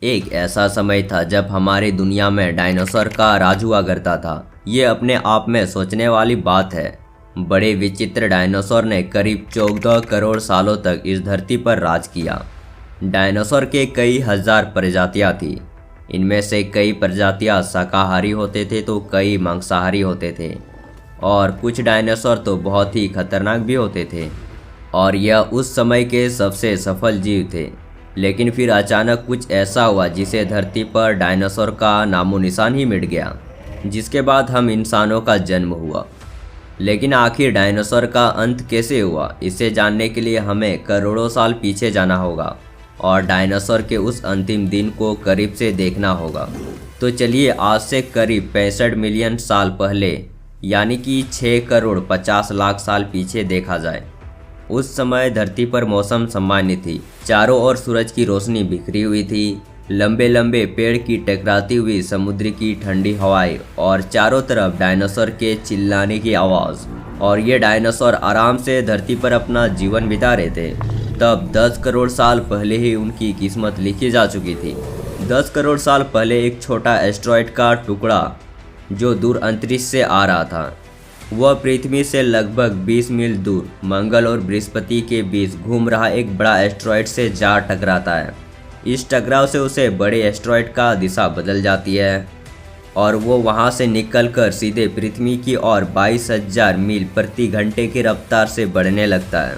एक ऐसा समय था जब हमारी दुनिया में डायनासोर का राज हुआ करता था। ये अपने आप में सोचने वाली बात है। बड़े विचित्र डायनासोर ने करीब 14 करोड़ सालों तक इस धरती पर राज किया। डायनासोर के कई हजार प्रजातियां थी। इनमें से कई प्रजातियां शाकाहारी होते थे तो कई मांसाहारी होते थे, और कुछ डायनासोर तो बहुत ही खतरनाक भी होते थे। और यह उस समय के सबसे सफल जीव थे। लेकिन फिर अचानक कुछ ऐसा हुआ जिसे धरती पर डायनासोर का नामो निशान ही मिट गया, जिसके बाद हम इंसानों का जन्म हुआ। लेकिन आखिर डायनासोर का अंत कैसे हुआ, इसे जानने के लिए हमें करोड़ों साल पीछे जाना होगा और डायनासोर के उस अंतिम दिन को करीब से देखना होगा। तो चलिए आज से करीब 65 मिलियन साल पहले, यानी कि 6 करोड़ 50 लाख साल पीछे देखा जाए। उस समय धरती पर मौसम सामान्य थी। चारों ओर सूरज की रोशनी बिखरी हुई थी। लंबे लंबे पेड़ की टकराती हुई समुद्र की ठंडी हवाएं और चारों तरफ डायनासोर के चिल्लाने की आवाज़। और ये डायनासोर आराम से धरती पर अपना जीवन बिता रहे थे। तब 10 करोड़ साल पहले ही उनकी किस्मत लिखी जा चुकी थी। 10 करोड़ साल पहले एक छोटा एस्टेरॉयड का टुकड़ा जो दूर अंतरिक्ष से आ रहा था, वह पृथ्वी से लगभग 20 मील दूर मंगल और बृहस्पति के बीच घूम रहा एक बड़ा एस्टेरॉयड से जा टकराता है। इस टकराव से उसे बड़े एस्टेरॉयड का दिशा बदल जाती है और वो वहां से निकलकर सीधे पृथ्वी की ओर 22,000 मील प्रति घंटे की रफ्तार से बढ़ने लगता है।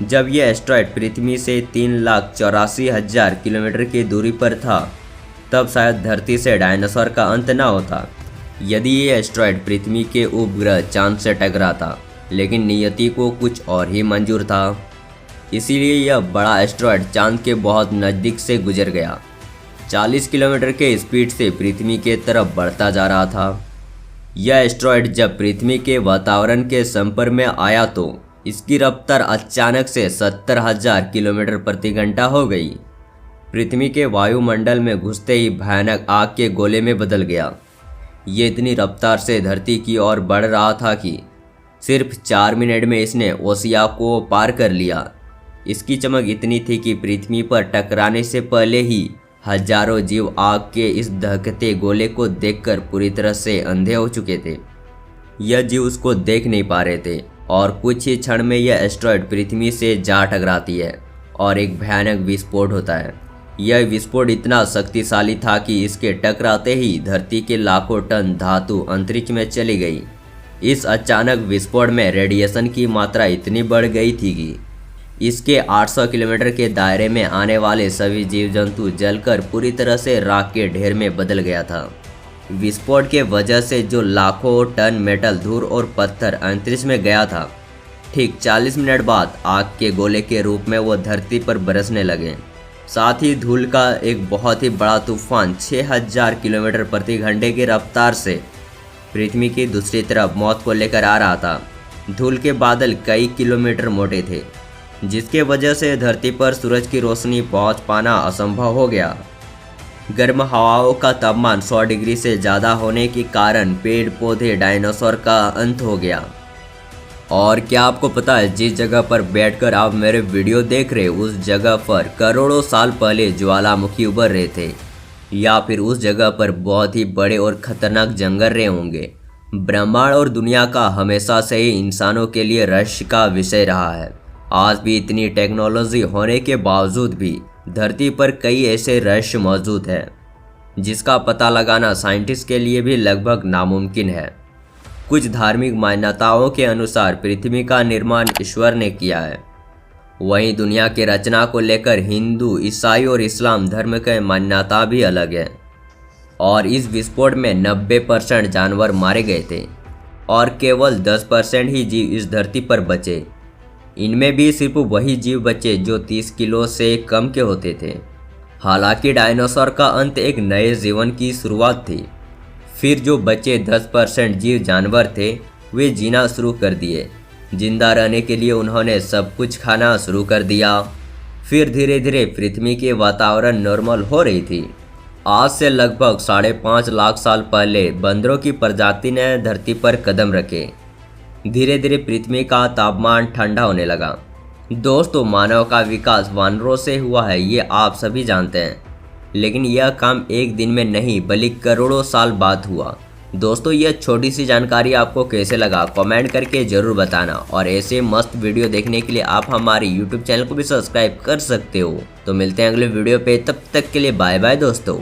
जब यह एस्टेरॉयड पृथ्वी से 3,84,000 किलोमीटर की दूरी पर था, तब शायद धरती से डायनासोर का अंत न होता यदि ये एस्टेरॉयड पृथ्वी के उपग्रह चांद से टकराता। लेकिन नियति को कुछ और ही मंजूर था, इसीलिए यह बड़ा एस्टेरॉयड चांद के बहुत नज़दीक से गुजर गया। 40 किलोमीटर के स्पीड से पृथ्वी के तरफ बढ़ता जा रहा था। यह एस्टेरॉयड जब पृथ्वी के वातावरण के संपर्क में आया तो इसकी रफ्तार अचानक से 70,000 किलोमीटर प्रति घंटा हो गई। पृथ्वी के वायुमंडल में घुसते ही भयानक आग के गोले में बदल गया। ये इतनी रफ्तार से धरती की ओर बढ़ रहा था कि सिर्फ 4 मिनट में इसने ओशिया को पार कर लिया। इसकी चमक इतनी थी कि पृथ्वी पर टकराने से पहले ही हजारों जीव आग के इस दहकते गोले को देखकर पूरी तरह से अंधे हो चुके थे। यह जीव उसको देख नहीं पा रहे थे और कुछ ही क्षण में यह एस्टेरॉयड पृथ्वी से जा टकराती है और एक भयानक विस्फोट होता है। यह विस्फोट इतना शक्तिशाली था कि इसके टकराते ही धरती के लाखों टन धातु अंतरिक्ष में चली गई। इस अचानक विस्फोट में रेडिएशन की मात्रा इतनी बढ़ गई थी कि इसके 800 किलोमीटर के दायरे में आने वाले सभी जीव जंतु जलकर पूरी तरह से राख के ढेर में बदल गया था। विस्फोट के वजह से जो लाखों टन मेटल, धूल और पत्थर अंतरिक्ष में गया था, ठीक 40 मिनट बाद आग के गोले के रूप में वो धरती पर बरसने लगे। साथ ही धूल का एक बहुत ही बड़ा तूफान 6,000 किलोमीटर प्रति घंटे की रफ्तार से पृथ्वी की दूसरी तरफ मौत को लेकर आ रहा था। धूल के बादल कई किलोमीटर मोटे थे, जिसके वजह से धरती पर सूरज की रोशनी पहुंच पाना असंभव हो गया। गर्म हवाओं का तापमान 100 डिग्री से ज़्यादा होने के कारण पेड़ पौधे, डायनासोर का अंत हो गया। और क्या आपको पता है, जिस जगह पर बैठकर आप मेरे वीडियो देख रहे उस जगह पर करोड़ों साल पहले ज्वालामुखी उभर रहे थे, या फिर उस जगह पर बहुत ही बड़े और खतरनाक जंगल रहे होंगे। ब्रह्मांड और दुनिया का हमेशा से ही इंसानों के लिए रहस्य का विषय रहा है। आज भी इतनी टेक्नोलॉजी होने के बावजूद भी धरती पर कई ऐसे रहस्य मौजूद हैं जिसका पता लगाना साइंटिस्ट के लिए भी लगभग नामुमकिन है। कुछ धार्मिक मान्यताओं के अनुसार पृथ्वी का निर्माण ईश्वर ने किया है। वहीं दुनिया की रचना को लेकर हिंदू, ईसाई और इस्लाम धर्म की मान्यता भी अलग है। और इस विस्फोट में 90% जानवर मारे गए थे और केवल 10% ही जीव इस धरती पर बचे। इनमें भी सिर्फ वही जीव बचे जो 30 किलो से कम के होते थे। हालांकि डायनासोर का अंत एक नए जीवन की शुरुआत थी। फिर जो बचे 10% जीव जानवर थे, वे जीना शुरू कर दिए। जिंदा रहने के लिए उन्होंने सब कुछ खाना शुरू कर दिया। फिर धीरे धीरे पृथ्वी के वातावरण नॉर्मल हो रही थी। आज से लगभग 5.5 लाख साल पहले बंदरों की प्रजाति ने धरती पर कदम रखे। धीरे धीरे पृथ्वी का तापमान ठंडा होने लगा। दोस्तों, मानव का विकास वानरों से हुआ है, ये आप सभी जानते हैं। लेकिन यह काम एक दिन में नहीं बल्कि करोड़ों साल बाद हुआ। दोस्तों, यह छोटी सी जानकारी आपको कैसे लगा कमेंट करके ज़रूर बताना, और ऐसे मस्त वीडियो देखने के लिए आप हमारे YouTube चैनल को भी सब्सक्राइब कर सकते हो। तो मिलते हैं अगले वीडियो पे, तब तक के लिए बाय बाय दोस्तों।